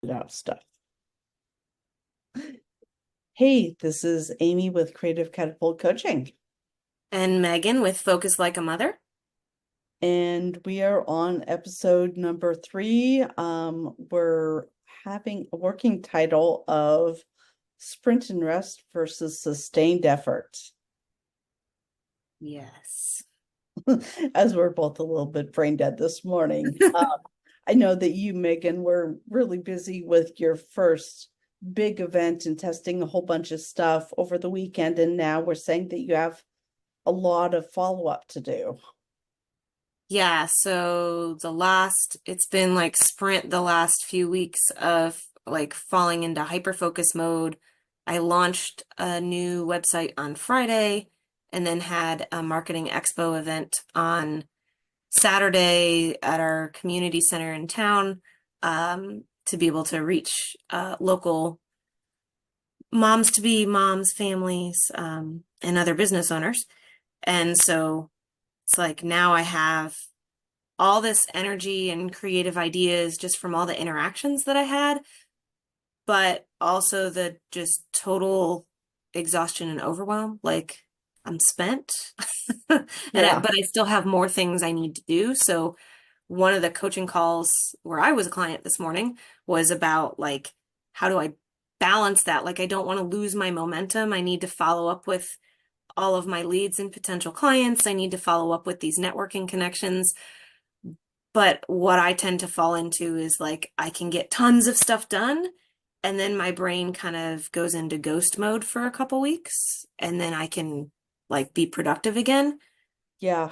Out stuff. Hey, this is Amy with Creative Catapult Coaching, And Megan with Focus Like a Mother. and we are on episode number 3. We're having a working title of Sprint and Rest versus Sustained Effort, Yes. as we're both a little bit brain dead this morning. I know that you, Megan, were really busy with your first big event and testing a whole bunch of stuff over the weekend, and now we're saying that you have a lot of follow-up to do. Yeah, so it's been like sprint the last few weeks of like falling into hyper focus mode. I launched a new website on Friday and then had a marketing expo event on Saturday at our community center in town, to be able to reach local moms to be moms, families, and other business owners. And so it's like now I have all this energy and creative ideas just from all the interactions that I had, but also the just total exhaustion and overwhelm. Like I'm spent. Yeah. But I still have more things I need to do. So one of the coaching calls where I was a client this morning was about like, how do I balance that? Like, I don't want to lose my momentum. I need to follow up with all of my leads and potential clients. I need to follow up with these networking connections. But what I tend to fall into is like I can get tons of stuff done, and then my brain kind of goes into ghost mode for a couple weeks, and then I can like be productive again. Yeah.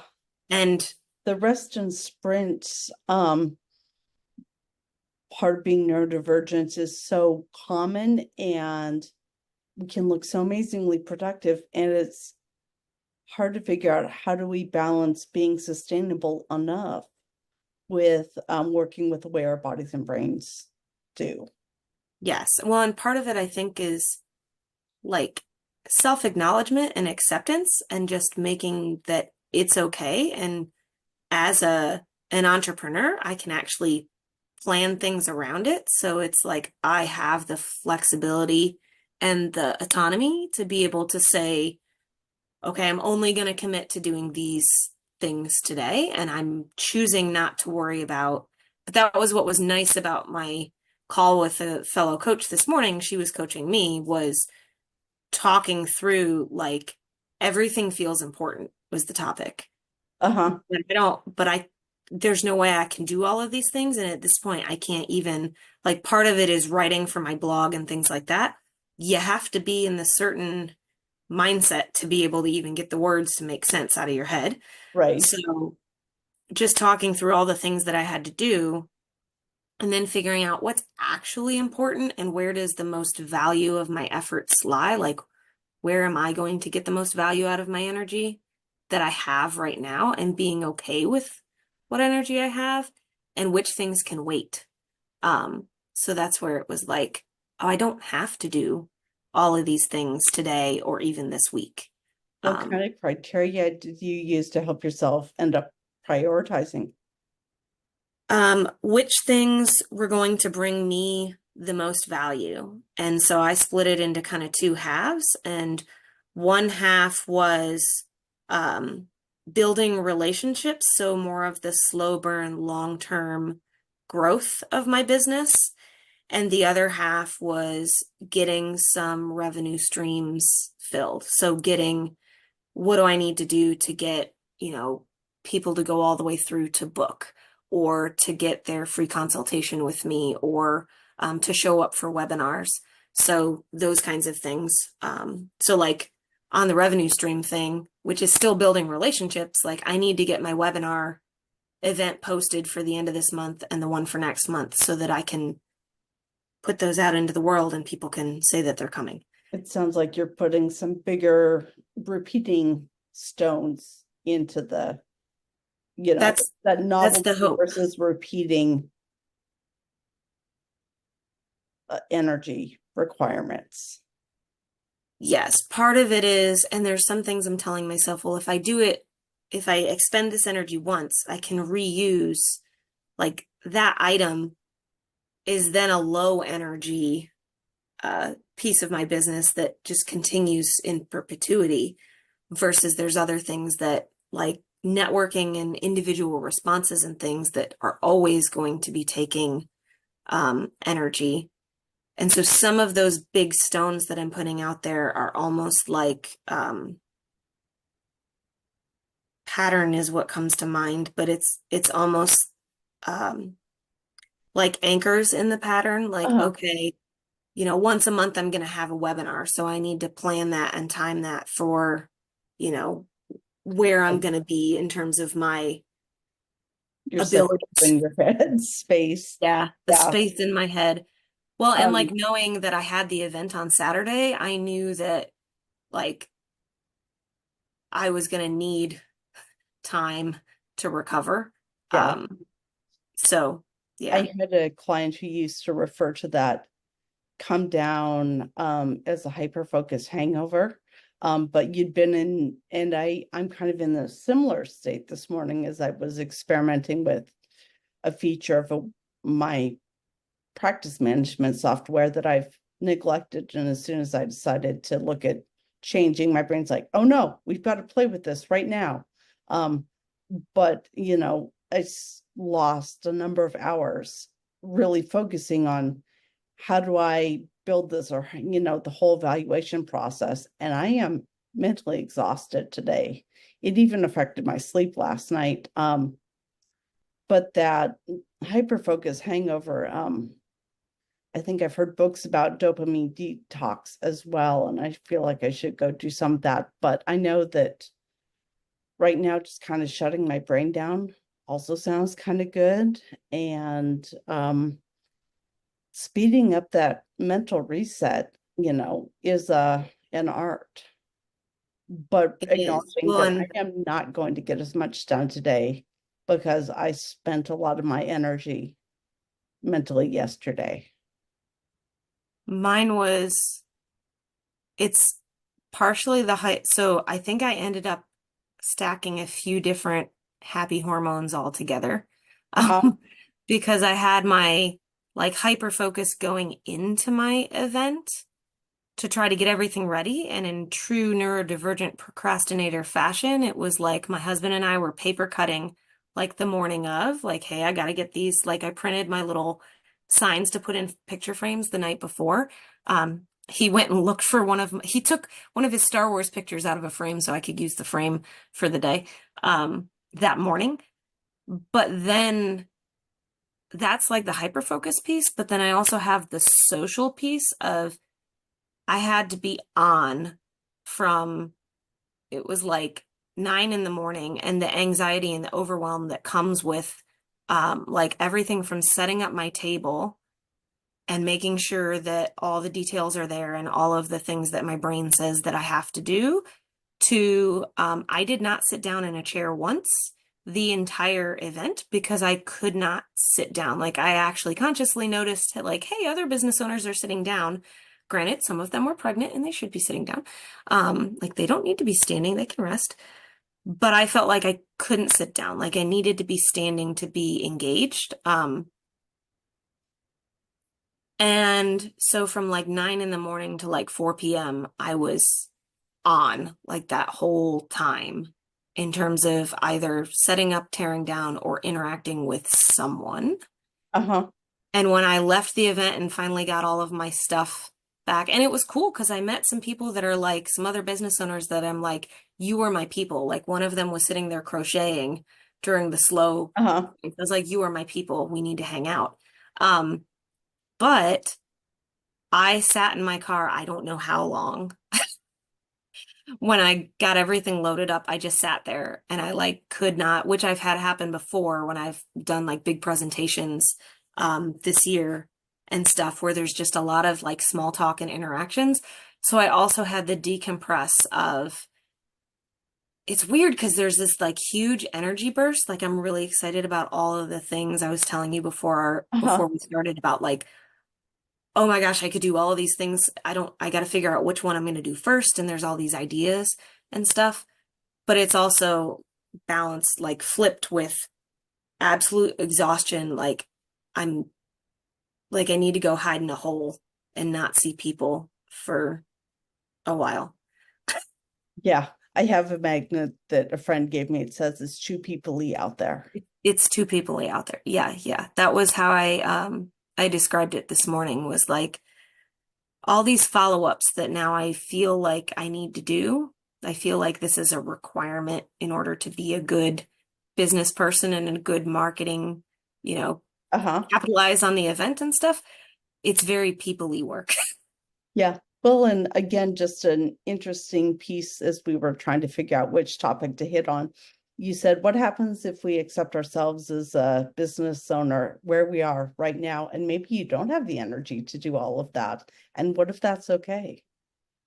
And The rest and sprint part of being neurodivergent is so common, and we can look so amazingly productive, and it's hard to figure out how do we balance being sustainable enough with working with the way our bodies and brains do. yes, well, and part of it I think is like self-acknowledgement and acceptance and just making that it's okay. And as an entrepreneur, I can actually plan things around it. So it's like I have the flexibility and the autonomy to be able to say, okay, I'm only going to commit to doing these things today, and I'm choosing not to worry about. But that was what was nice about my call with a fellow coach this morning. She was coaching me, was talking through like everything feels important was the topic. Uh-huh. But I don't, but I, there's no way I can do all of these things. And at this point, I can't even, like, part of it is writing for my blog and things like that. You have to be in the certain mindset to be able to even get the words to make sense out of your head. Right. So just talking through all the things that I had to do and then figuring out what's actually important and where does the most value of my efforts lie. Like, where am I going to get the most value out of my energy that I have right now, and being okay with what energy I have and which things can wait. So that's where it was like, oh, I don't have to do all of these things today or even this week. What kind of criteria did you use to help yourself end up prioritizing? Which things were going to bring me the most value. And so I split it into kind of two halves. And one half was um, building relationships, so more of the slow burn, long-term growth of my business. And the other half was getting some revenue streams filled. So getting, what do I need to do to get, people to go all the way through to book, or to get their free consultation with me, or to show up for webinars. So those kinds of things. So like on the revenue stream thing, which is still building relationships, like I need to get my webinar event posted for the end of this month and the one for next month so that I can put those out into the world and people can say that they're coming. It sounds like you're putting some bigger repeating stones into the, That's that that's the novelty hope. versus repeating energy requirements. Yes, part of it is, and there's some things I'm telling myself, well, if I do it, if I expend this energy once, I can reuse like that item is then a low energy piece of my business that just continues in perpetuity, versus there's other things that like networking and individual responses and things that are always going to be taking energy. And so some of those big stones that I'm putting out there are almost like pattern is what comes to mind, but it's almost um, like anchors in the pattern. Like, Uh-huh. okay, once a month I'm going to have a webinar, so I need to plan that and time that for, you know, where I'm going to be in terms of my You're setting ability. up in your head space. Yeah, the Yeah. space in my head. Well, and like Um, knowing that I had the event on Saturday, I knew that like I was going to need time to recover. yeah. So yeah. I had a client who used to refer to that come down as a hyper focus hangover. But you'd been in, and I'm kind of in a similar state this morning as I was experimenting with a feature of my practice management software that I've neglected. And as soon as I decided to look at changing, my brain's like, oh no, we've got to play with this right now. But I lost a number of hours really focusing on how do I build this, or the whole evaluation process. And I am mentally exhausted today. It even affected my sleep last night. But that hyper focus hangover, I think I've heard books about dopamine detox as well, and I feel like I should go do some of that. But I know that right now, just kind of shutting my brain down also sounds kind of good. And speeding up that mental reset, is an art. But It is. acknowledging Well, that I and am not going to get as much done today because I spent a lot of my energy mentally yesterday. mine was, it's partially the height. So I think I ended up stacking a few different happy hormones all together. Uh-huh. Um, because I had my like hyper focus going into my event to try to get everything ready. And in true neurodivergent procrastinator fashion, it was like my husband and I were paper cutting like the morning of, like, hey, I got to get these. Like, I printed my little signs to put in picture frames the night before. He went and looked for he took one of his Star Wars pictures out of a frame so I could use the frame for the day that morning. But then that's like the hyper focus piece. But then I also have the social piece of I had to be on from it was like 9 in the morning, and the anxiety and the overwhelm that comes with like everything from setting up my table and making sure that all the details are there and all of the things that my brain says that I have to do to I did not sit down in a chair once the entire event because I could not sit down. Like I actually consciously noticed like, hey, other business owners are sitting down. Granted, some of them were pregnant and they should be sitting down. Like they don't need to be standing, they can rest. But I felt like I couldn't sit down. Like I needed to be standing to be engaged. And so from like 9 in the morning to like 4 p.m., I was on like that whole time in terms of either setting up, tearing down, or interacting with someone. Uh-huh. And when I left the event and finally got all of my stuff back, and it was cool because I met some people that are like some other business owners that I'm like, you are my people. Like one of them was sitting there crocheting during the slow. Uh-huh. I was like, you are my people. We need to hang out. Um, but I sat in my car, I don't know how long. When I got everything loaded up, I just sat there and I like could not, which I've had happen before when I've done like big presentations this year and stuff where there's just a lot of like small talk and interactions. So I also had the decompress of it's weird because there's this like huge energy burst. Like I'm really excited about all of the things I was telling you before Uh-huh. we started about like oh my gosh, I could do all of these things. I got to figure out which one I'm going to do first. And there's all these ideas and stuff. But it's also balanced, like flipped with absolute exhaustion. Like I'm Like I need to go hide in a hole and not see people for a while. Yeah, I have a magnet that a friend gave me. It says it's too people-y out there. It's too people out there. Yeah, yeah. That was how I described it this morning was like all these follow-ups that now I feel like I need to do. I feel like this is a requirement in order to be a good business person and a good marketing, you know, Uh-huh. capitalize on the event and stuff. It's very people-y work. Yeah. Well, and again, just an interesting piece as we were trying to figure out which topic to hit on. You said, what happens if we accept ourselves as a business owner where we are right now? And maybe you don't have the energy to do all of that. And what if that's okay?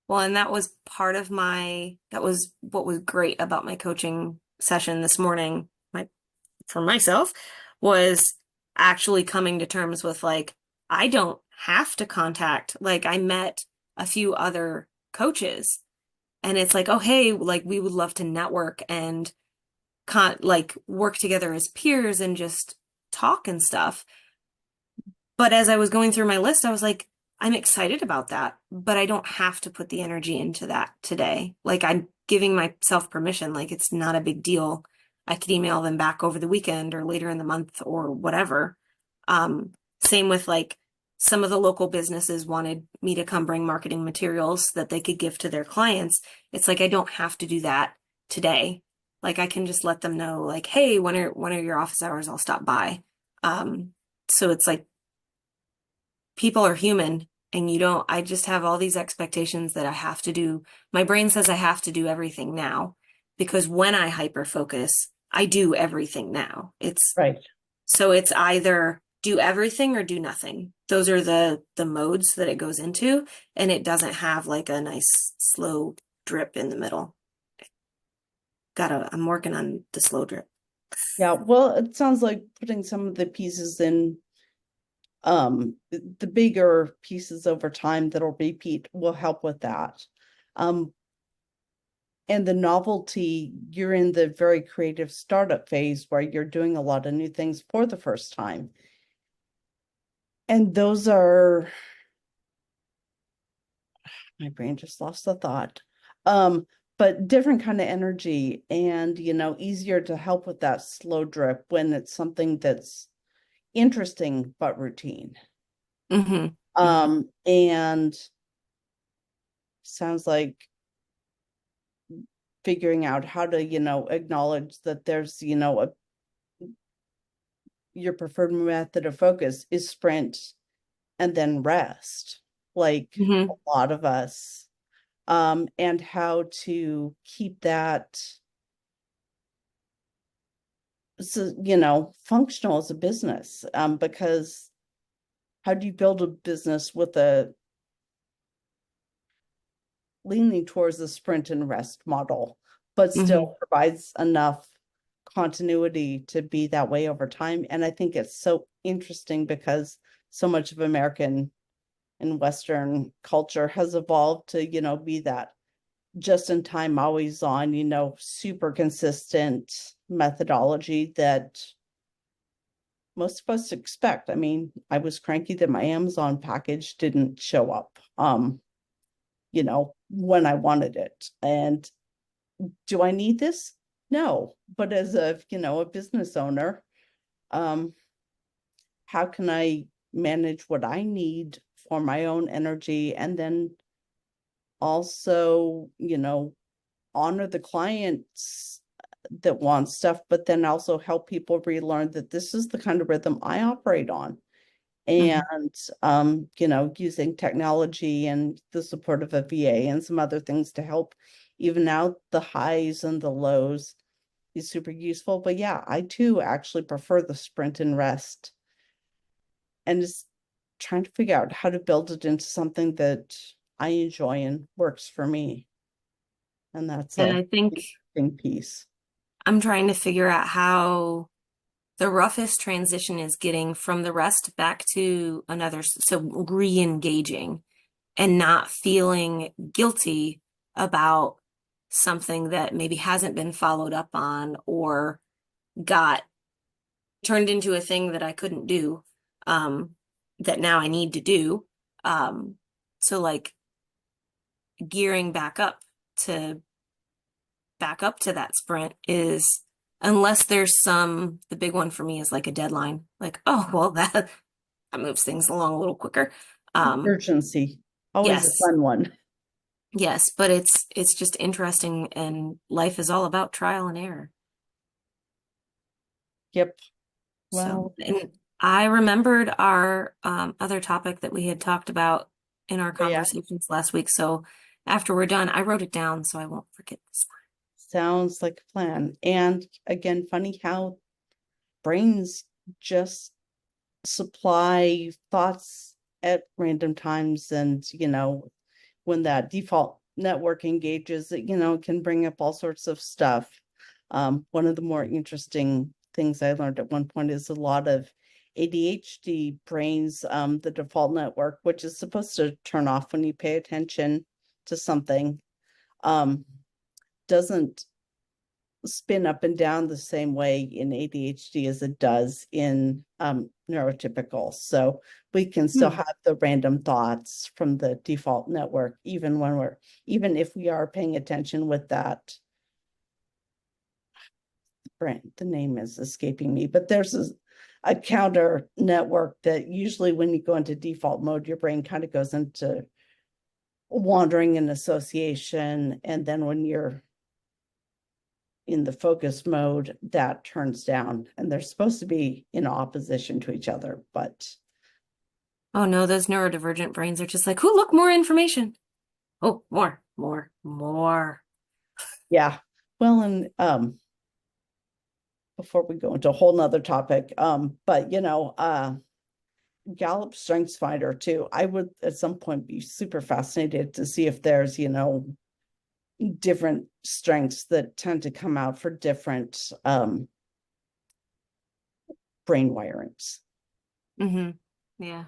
Well, and that was part of that was what was great about my coaching session this morning, for myself, was actually coming to terms with like, I don't have to contact, like, I met a few other coaches and it's like, oh, hey, like, we would love to network and like work together as peers and just talk and stuff. But as I was going through my list, I was like, I'm excited about that, but I don't have to put the energy into that today. Like I'm giving myself permission, like it's not a big deal. I could email them back over the weekend or later in the month or whatever. Um, Same with like some of the local businesses wanted me to come bring marketing materials that they could give to their clients. It's like I don't have to do that today. Like I can just let them know, like, hey, when are your office hours? I'll stop by. So it's like people are human and I just have all these expectations that I have to do. My brain says I have to do everything now because when I hyper focus, I do everything now. Right. It's either do everything or do nothing. Those are the modes that it goes into, and it doesn't have like a nice slow drip in the middle. I'm working on the slow drip. Yeah. Well, it sounds like putting some of the pieces in, the bigger pieces over time that'll repeat will help with that. Um, and the novelty, you're in the very creative startup phase where you're doing a lot of new things for the first time. And those are, my brain just lost the thought. But different kind of energy and, easier to help with that slow drip when it's something that's interesting but routine. Mm-hmm. Mm-hmm. And sounds like figuring out how to, acknowledge that there's, your preferred method of focus is sprint and then rest, like Mm-hmm. a lot of us, and how to keep that, so, functional as a business, because how do you build a business with a leaning towards the sprint and rest model, but Mm-hmm. still provides enough continuity to be that way over time? And I think it's so interesting because so much of American and Western culture has evolved to, be that just in time, always on, super consistent methodology that most of us expect. I mean, I was cranky that my Amazon package didn't show up, when I wanted it. And do I need this? No. But as a business owner, um, how can I manage what I need for my own energy and then also, honor the clients that want stuff, but then also help people relearn that this is the kind of rhythm I operate on. Mm-hmm. And using technology and the support of a VA and some other things to help even out the highs and the lows is super useful. But yeah, I too actually prefer the sprint and rest, and just trying to figure out how to build it into something that I enjoy and works for me. And that's And a I think interesting piece. I'm trying to figure out how the roughest transition is getting from the rest back to another, so re-engaging and not feeling guilty about something that maybe hasn't been followed up on or got turned into a thing that I couldn't do. Um, that now I need to do. So like gearing to back up to that sprint is, unless there's the big one for me is like a deadline, like, oh, well, that moves things along a little quicker. Urgency, always a Yes, fun one. yes, but it's just interesting, and life is all about trial and error. Yep. So, Well, and I remembered our other topic that we had talked about in our yeah, conversations last week. So after we're done, I wrote it down so I won't forget this sounds like a plan. And again, funny how brains just supply thoughts at random times. And, when that default network engages, it can bring up all sorts of stuff. One of the more interesting things I learned at one point is a lot of ADHD brains, the default network, which is supposed to turn off when you pay attention to something, um, doesn't spin up and down the same way in ADHD as it does in neurotypical. So we can still time. have the random thoughts from the default network, even if we are paying attention with that brain. The name is escaping me, but there's a counter network that usually when you go into default mode, your brain kind of goes into wandering and association. And then when you're in the focus mode, that turns down, and they're supposed to be in opposition to each other. But Oh no, those neurodivergent brains are just like, oh, look, more information. Oh, more, more, more. yeah, well, and before we go into a whole nother topic, but Gallup Strengths Finder too, I would at some point be super fascinated to see if there's different strengths that tend to come out for different brain wirings. Mm-hmm. Yeah.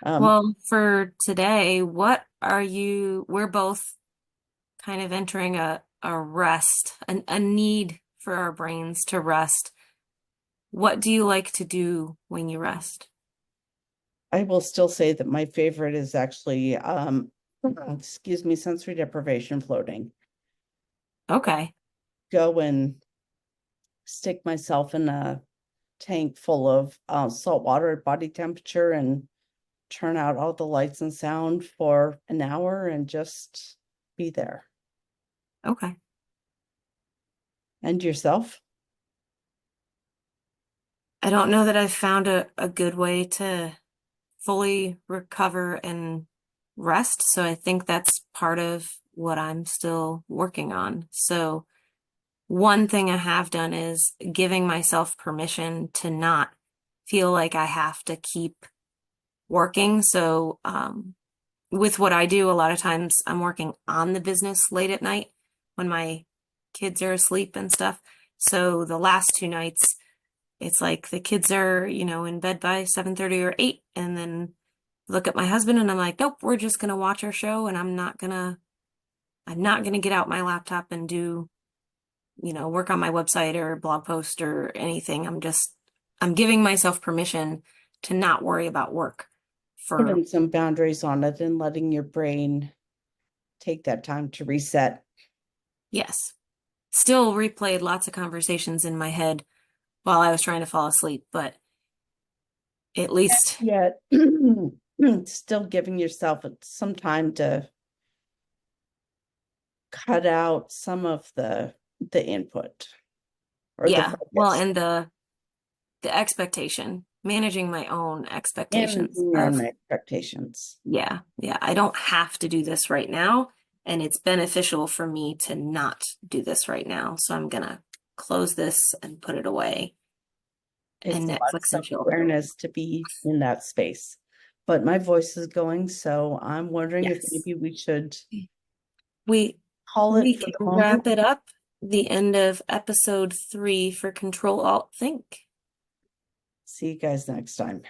um Well, for today, we're both kind of entering a rest, a need for our brains to rest. What do you like to do when you rest? I will still say that my favorite is actually excuse me, sensory deprivation floating. Okay. Go and stick myself in a tank full of salt water at body temperature and turn out all the lights and sound for an hour and just be there. Okay. And yourself? I don't know that I've found a good way to fully recover and rest. So I think that's part of what I'm still working on. So one thing I have done is giving myself permission to not feel like I have to keep working. So with what I do, a lot of times I'm working on the business late at night when my kids are asleep and stuff. So the last two nights, it's like the kids are, in bed by 7:30 or 8, and then look at my husband and I'm like, nope, we're just gonna watch our show, and I'm not gonna get out my laptop and do, work on my website or blog post or anything. I'm giving myself permission to not worry about work for, Putting some boundaries on it and letting your brain take that time to reset. yes. Still replayed lots of conversations in my head while I was trying to fall asleep, but at least, Yet still giving yourself some time to cut out some of the input or the yeah. Well, focus. and the expectation, managing my own expectations Managing your of, own expectations. yeah, yeah, I don't have to do this right now, and it's beneficial for me to not do this right now. So I'm gonna close this and put it away Takes and a lot of Netflix and chill. self-awareness to be in that space. But my voice is going, so I'm wondering if Yes. maybe we should We call it we for can the moment. wrap it up the end of episode 3 for Control Alt Think. See you guys next time.